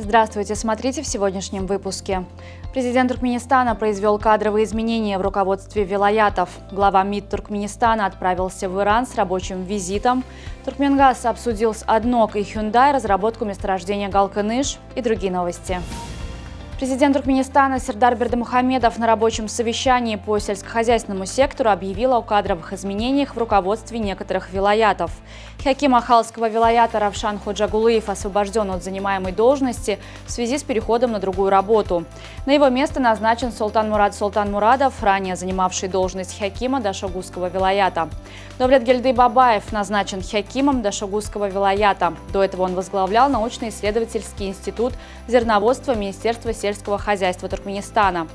Здравствуйте, смотрите в сегодняшнем выпуске. Президент Туркменистана произвел кадровые изменения в руководстве вилаятов. Глава МИД Туркменистана отправился в Иран с рабочим визитом. Туркменгаз обсудил с АДНОК и Hyundai разработку месторождения Галкыныш и другие новости. Президент Туркменистана Сердар Бердымухамедов на рабочем совещании по сельскохозяйственному сектору объявил о кадровых изменениях в руководстве некоторых вилаятов. Хаким Ахалского вилаята Равшан Ходжагулыев освобожден от занимаемой должности в связи с переходом на другую работу. На его место назначен Султанмурад Султанмурадов, ранее занимавший должность хакима Дашогузского вилаята. Довлетгельды Бабаев назначен хакимом Дашогузского вилаята. До этого он возглавлял научно-исследовательский институт зерноводства Министерства сельского хозяйства Туркменистана.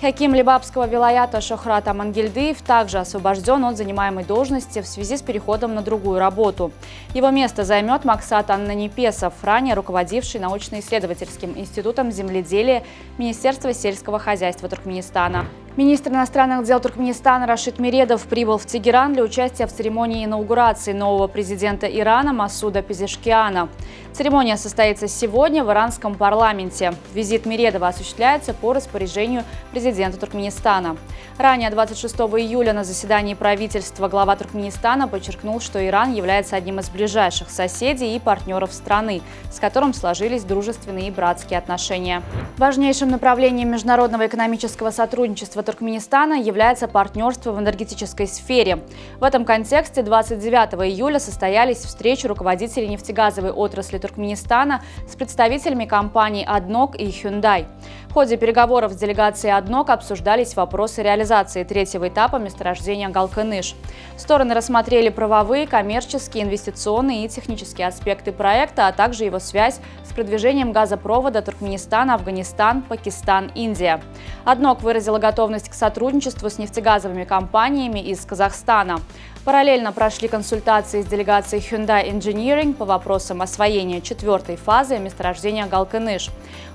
Хаким Либабского вилаята Шохрат Амангельдыев также освобожден от занимаемой должности в связи с переходом на другую работу. Его место займет Максат Аннанипесов, ранее руководивший научно-исследовательским институтом земледелия Министерства сельского хозяйства Туркменистана. Министр иностранных дел Туркменистана Рашид Миредов прибыл в Тегеран для участия в церемонии инаугурации нового президента Ирана Масуда Пезешкиана. Церемония состоится сегодня в иранском парламенте. Визит Миредова осуществляется по распоряжению президента Туркменистана. Ранее, 26 июля, на заседании правительства глава Туркменистана подчеркнул, что Иран является одним из ближайших соседей и партнеров страны, с которым сложились дружественные и братские отношения. Важнейшим направлением международного экономического сотрудничества Туркменистана является партнерство в энергетической сфере. В этом контексте 29 июля состоялись встречи руководителей нефтегазовой отрасли Туркменистана с представителями компаний АДНОК и Hyundai. В ходе переговоров с делегацией АДНОК обсуждались вопросы реализации третьего этапа месторождения Галкыныш. Стороны рассмотрели правовые, коммерческие, инвестиционные и технические аспекты проекта, а также его связь с продвижением газопровода Туркменистан, Афганистан, Пакистан, Индия. АДНОК выразила готовность к сотрудничеству с нефтегазовыми компаниями из Казахстана. Параллельно прошли консультации с делегацией Hyundai Engineering по вопросам освоения четвертой фазы месторождения Галкыныш.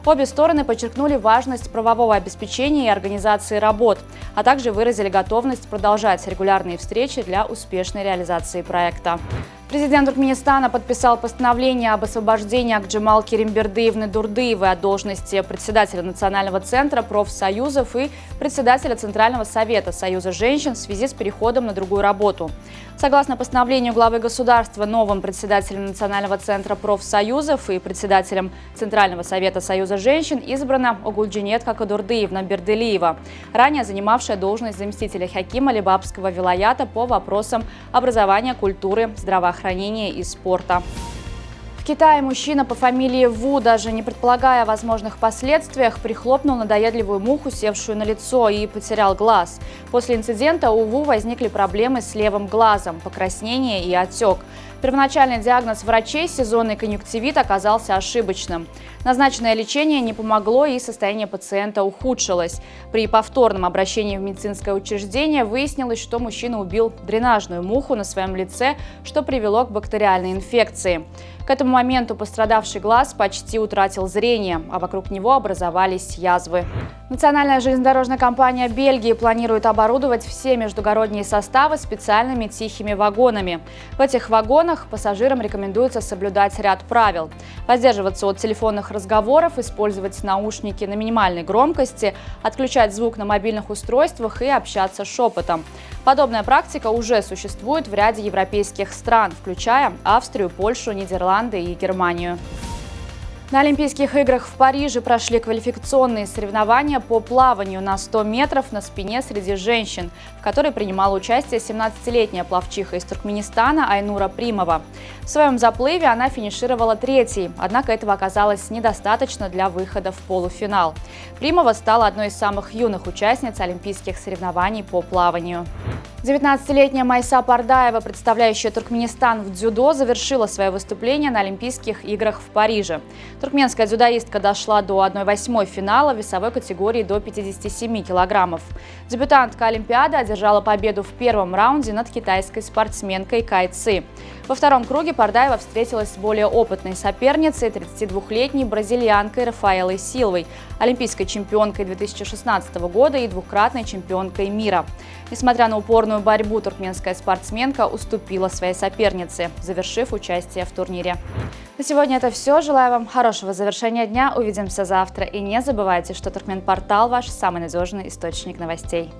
Обе стороны подчеркнули важность правового обеспечения и организации работ, а также выразили готовность продолжать регулярные встречи для успешной реализации проекта. Президент Туркменистана подписал постановление об освобождении Акджемал Керимбердыевны Дурдыевой от должности председателя Национального центра профсоюзов и председателя Центрального совета Союза женщин в связи с переходом на другую работу. Согласно постановлению главы государства, новым председателем Национального центра профсоюзов и председателем Центрального совета Союза женщин избрана Огулджинет Кадурдыевна Берделиева, ранее занимавшая должность заместителя хакима Либабского вилаята по вопросам образования, культуры, здравоохранения и спорта. В Китае мужчина по фамилии Ву, даже не предполагая о возможных последствиях, прихлопнул надоедливую муху, севшую на лицо, и потерял глаз. После инцидента у Ву возникли проблемы с левым глазом, покраснение и отек. Первоначальный диагноз врачей – сезонный конъюнктивит – оказался ошибочным. Назначенное лечение не помогло, и состояние пациента ухудшилось. При повторном обращении в медицинское учреждение выяснилось, что мужчина убил дренажную муху на своем лице, что привело к бактериальной инфекции. К этому моменту пострадавший глаз почти утратил зрение, а вокруг него образовались язвы. Национальная железнодорожная компания Бельгии планирует оборудовать все междугородние составы специальными тихими вагонами. В этих вагонах пассажирам рекомендуется соблюдать ряд правил: воздерживаться от телефонных разговоров, использовать наушники на минимальной громкости, отключать звук на мобильных устройствах и общаться шепотом. Подобная практика уже существует в ряде европейских стран, включая Австрию, Польшу, Нидерланды и Германию. На Олимпийских играх в Париже прошли квалификационные соревнования по плаванию на 100 метров на спине среди женщин, в которой принимала участие 17-летняя пловчиха из Туркменистана Айнура Примова. В своем заплыве она финишировала третьей, однако этого оказалось недостаточно для выхода в полуфинал. Примова стала одной из самых юных участниц олимпийских соревнований по плаванию. 19-летняя Майса Пардаева, представляющая Туркменистан в дзюдо, завершила свое выступление на Олимпийских играх в Париже. Туркменская дзюдоистка дошла до 1/8 финала в весовой категории до 57 килограммов. Дебютантка Олимпиады одержала победу в первом раунде над китайской спортсменкой Кай Ци. Во втором круге Пардаева встретилась с более опытной соперницей, 32-летней бразильянкой Рафаэлой Силвой, олимпийской чемпионкой 2016 года и двукратной чемпионкой мира. Несмотря на упорную борьбу, туркменская спортсменка уступила своей сопернице, завершив участие в турнире. На сегодня это все. Желаю вам хорошего завершения дня. Увидимся завтра. И не забывайте, что Туркменпортал – ваш самый надежный источник новостей.